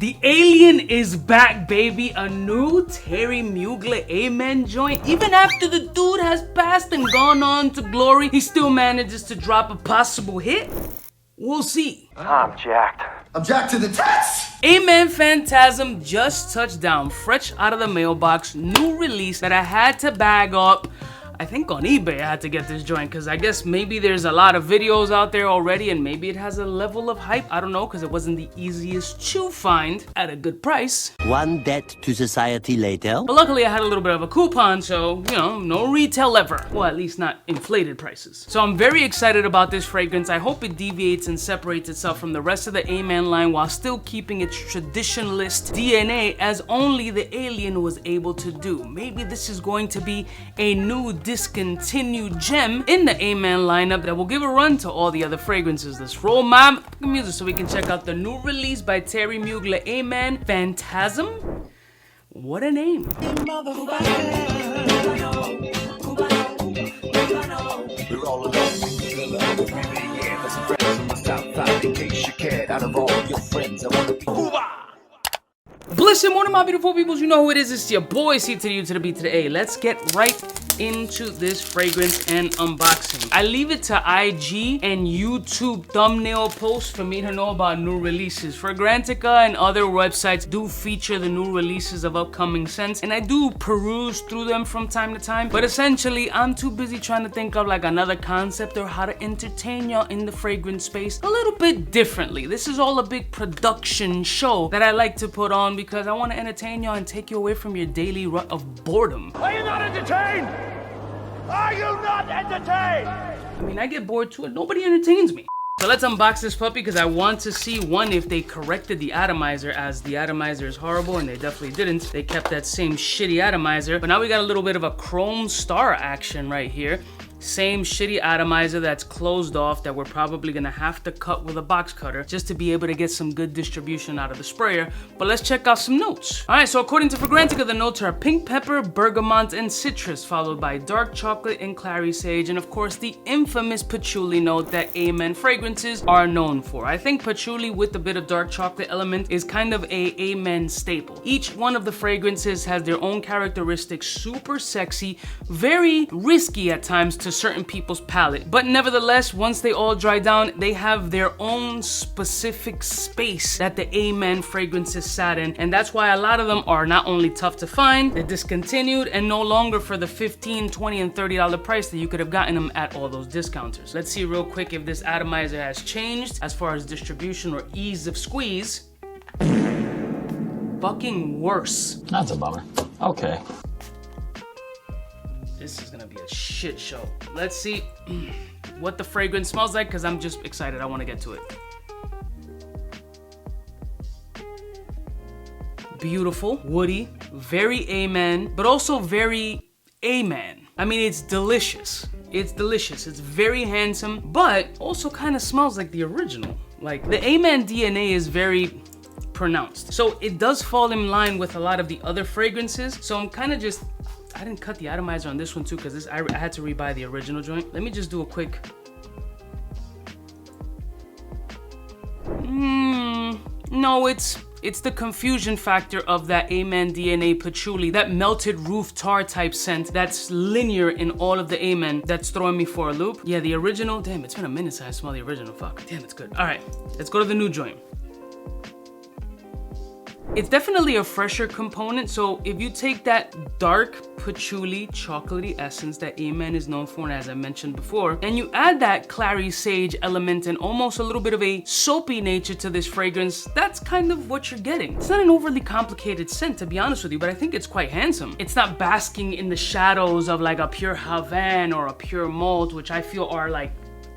The alien is back, baby. A new Terry Mugler Amen joint. Even after the dude has passed and gone on to glory, he still manages to drop a possible hit. We'll see. I'm jacked. I'm jacked to the tits! Amen Fantasm just touched down, fresh out of the mailbox. New release that I had to bag up. I think on eBay I had to get this joint because I guess maybe there's a lot of videos out there already and maybe it has a level of hype. I don't know, because it wasn't the easiest to find at a good price. One debt to society later. But luckily I had a little bit of a coupon, so, you know, no retail ever. Well, at least not inflated prices. So I'm very excited about this fragrance. I hope it deviates and separates itself from the rest of the Amen line while still keeping its traditionalist DNA as only the alien was able to do. Maybe this is going to be a new discontinued gem in the Amen lineup that will give a run to all the other fragrances. Let's roll my music so we can check out the new release by Terry Mugler Amen Fantasm. What a name. Listen, one of my beautiful peoples, you know who it is. It's your boy, C to the U to the B to the A. Let's get right into this fragrance and unboxing. I leave it to IG and YouTube thumbnail posts for me to know about new releases. Fragrantica and other websites do feature the new releases of upcoming scents, and I do peruse through them from time to time, but essentially I'm too busy trying to think of like another concept or how to entertain y'all in the fragrance space a little bit differently. This is all a big production show that I like to put on because I want to entertain y'all and take you away from your daily rut of boredom. Are you not entertained? Are you not entertained? I mean, I get bored too, and nobody entertains me. So let's unbox this puppy because I want to see, one, if they corrected the atomizer, as the atomizer is horrible, and they definitely didn't. They kept that same shitty atomizer, but now we got a little bit of a chrome star action right here. Same shitty atomizer that's closed off that we're probably gonna have to cut with a box cutter just to be able to get some good distribution out of the sprayer. But let's check out some notes. All right, so according to Fragrantica, the notes are pink pepper, bergamot, and citrus, followed by dark chocolate and clary sage, and of course the infamous patchouli note that Amen fragrances are known for. I think patchouli with a bit of dark chocolate element is kind of a Amen staple. Each one of the fragrances has their own characteristics, super sexy, very risky at times to certain people's palate, but nevertheless, once they all dry down, they have their own specific space that the Amen fragrances sat in, and that's why a lot of them are not only tough to find, they're discontinued and no longer for the $15, $20, and $30 price that you could have gotten them at all those discounters. Let's see real quick if this atomizer has changed as far as distribution or ease of squeeze. Fucking worse. That's a bummer. Okay. This is gonna be a shit show. Let's see what the fragrance smells like because I'm just excited. I want to get to it. Beautiful, woody, very Amen, but also very Amen. I mean, it's delicious. It's delicious. It's very handsome, but also kind of smells like the original. Like the Amen DNA is very pronounced. So it does fall in line with a lot of the other fragrances. So I'm kind of just, I didn't cut the atomizer on this one too because I had to rebuy the original joint. Let me just do a quick. No, it's the confusion factor of that Amen DNA patchouli, that melted roof tar type scent that's linear in all of the Amen that's throwing me for a loop. Yeah, the original, damn, it's been a minute since I smelled the original, fuck. Damn, it's good. All right, let's go to the new joint. It's definitely a fresher component, so if you take that dark patchouli chocolatey essence that Amen is known for, and as I mentioned before, and you add that clary sage element and almost a little bit of a soapy nature to this fragrance, that's kind of what you're getting. It's not an overly complicated scent, to be honest with you, but I think it's quite handsome. It's not basking in the shadows of like a pure Havane or a pure malt, which I feel are like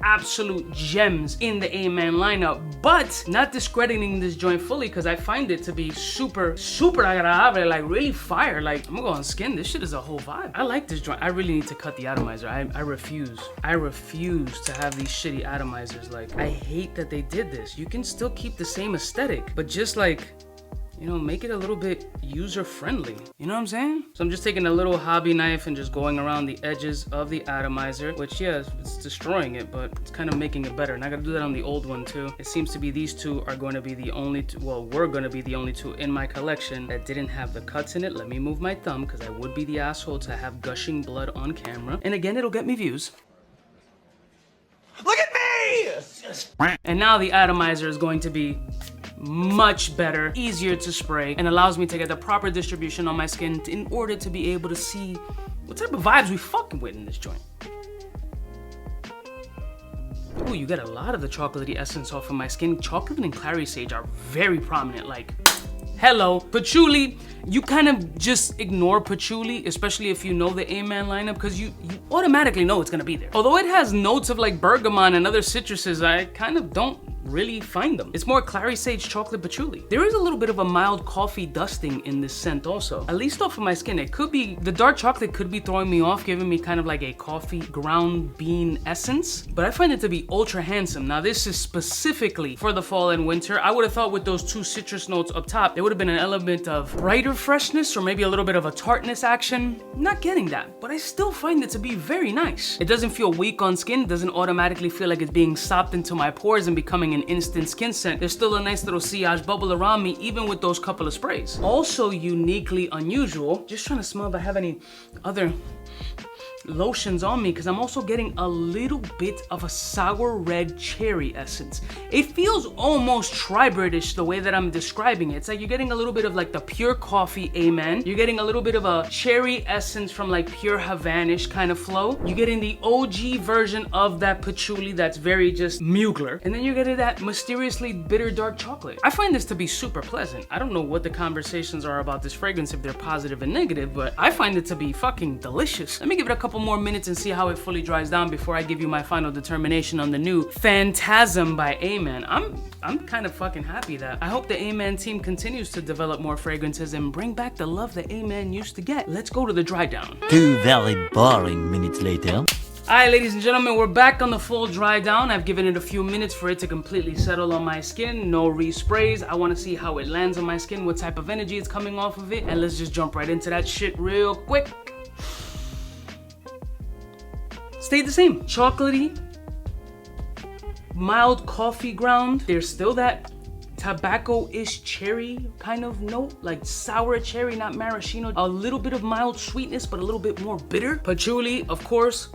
absolute gems in the Amen lineup, but not discrediting this joint fully because I find it to be super agradable, like really fire. Like, I'm gonna go on skin. This shit is a whole vibe. I like this joint. I really need to cut the atomizer. I refuse to have these shitty atomizers. Like, I hate that they did this. You can still keep the same aesthetic, but just like you know, make it a little bit user-friendly. You know what I'm saying? So I'm just taking a little hobby knife and just going around the edges of the atomizer, which, yeah, it's destroying it, but it's kind of making it better. And I gotta do that on the old one too. It seems to be these two are going to be the only two, well, were going to be the only two in my collection that didn't have the cuts in it. Let me move my thumb, because I would be the asshole to have gushing blood on camera. And again, it'll get me views. Look at me! And now the atomizer is going to be much better, easier to spray, and allows me to get the proper distribution on my skin in order to be able to see what type of vibes we fucking with in this joint. Ooh, you get a lot of the chocolatey essence off of my skin. Chocolate and clary sage are very prominent, like, hello. Patchouli, you kind of just ignore patchouli, especially if you know the A-Man lineup, because you automatically know it's gonna be there. Although it has notes of like bergamot and other citruses, I kind of don't really find them. It's more clary sage chocolate patchouli. There is a little bit of a mild coffee dusting in this scent also, at least off of my skin. It could be, the dark chocolate could be throwing me off, giving me kind of like a coffee ground bean essence, but I find it to be ultra handsome. Now this is specifically for the fall and winter. I would have thought with those two citrus notes up top, there would have been an element of brighter freshness or maybe a little bit of a tartness action. Not getting that, but I still find it to be very nice. It doesn't feel weak on skin. It doesn't automatically feel like it's being sopped into my pores and becoming an instant skin scent. There's still a nice little sillage bubble around me, even with those couple of sprays. Also uniquely unusual, just trying to smell if I have any other lotions on me, because I'm also getting a little bit of a sour red cherry essence. It feels almost Tri-British the way that I'm describing it. It's like you're getting a little bit of like the pure coffee A-Man. You're getting a little bit of a cherry essence from like pure Havanish kind of flow. You're getting the OG version of that patchouli that's very just Mugler. And then you're getting that mysteriously bitter dark chocolate. I find this to be super pleasant. I don't know what the conversations are about this fragrance, if they're positive and negative, but I find it to be fucking delicious. Let me give it a couple more minutes and see how it fully dries down before I give you my final determination on the new Fantasm by A-Man. I'm kind of fucking happy that I hope the A-Man team continues to develop more fragrances and bring back the love that A-Man used to get. Let's go to the dry down. 2 very boring minutes later. Alright, ladies and gentlemen, we're back on the full dry down. I've given it a few minutes for it to completely settle on my skin. No resprays. I want to see how it lands on my skin, what type of energy is coming off of it, and let's just jump right into that shit real quick. Stayed the same. Chocolatey, mild coffee ground. There's still that tobacco-ish cherry kind of note, like sour cherry, not maraschino. A little bit of mild sweetness, but a little bit more bitter. Patchouli, of course.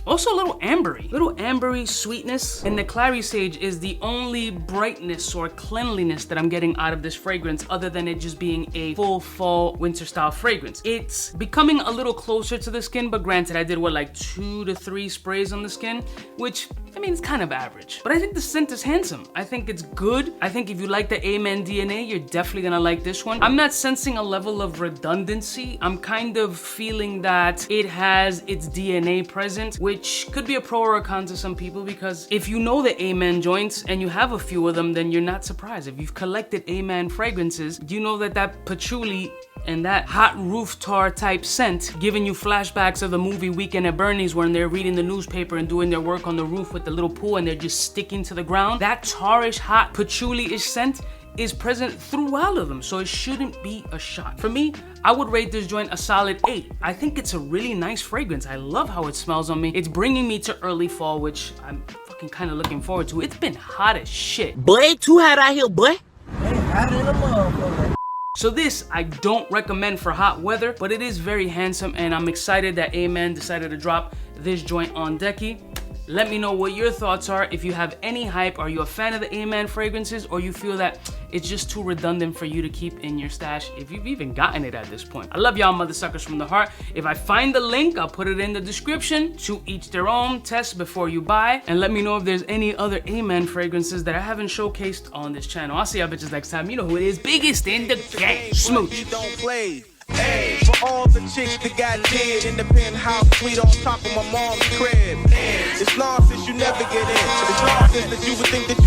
Also a little ambery sweetness. And the clary sage is the only brightness or cleanliness that I'm getting out of this fragrance, other than it just being a full fall winter style fragrance. It's becoming a little closer to the skin, but granted, I did what, like 2 to 3 sprays on the skin, which, I mean, it's kind of average. But I think the scent is handsome. I think it's good. I think if you like the A-Man DNA, you're definitely gonna like this one. I'm not sensing a level of redundancy. I'm kind of feeling that it has its DNA present, which could be a pro or a con to some people, because if you know the A-Man joints and you have a few of them, then you're not surprised. If you've collected A-Man fragrances, you know that that patchouli and that hot roof tar type scent, giving you flashbacks of the movie Weekend at Bernie's when they're reading the newspaper and doing their work on the roof with the little pool and they're just sticking to the ground. That tarish, hot, patchouli-ish scent is present through all of them, so it shouldn't be a shock. For me, I would rate this joint a solid 8. I think it's a really nice fragrance. I love how it smells on me. It's bringing me to early fall, which I'm fucking kind of looking forward to. It's been hot as shit. Boy, too hot out here, boy. So this, I don't recommend for hot weather, but it is very handsome, and I'm excited that A-Man decided to drop this joint on 𝗙ecie. Let me know what your thoughts are. If you have any hype, are you a fan of the A-Man fragrances, or you feel that it's just too redundant for you to keep in your stash, if you've even gotten it at this point. I love y'all mother suckers from the heart. If I find the link, I'll put it in the description. To each their own. Test before you buy. And let me know if there's any other A-Man fragrances that I haven't showcased on this channel. I'll see y'all bitches next time. You know who it is. Biggest in the game. Smooch. Hey, for all the chicks that got dead in the penthouse suite on top of my mom's crib. It's nonsense you never get in. It's nonsense that you would think that you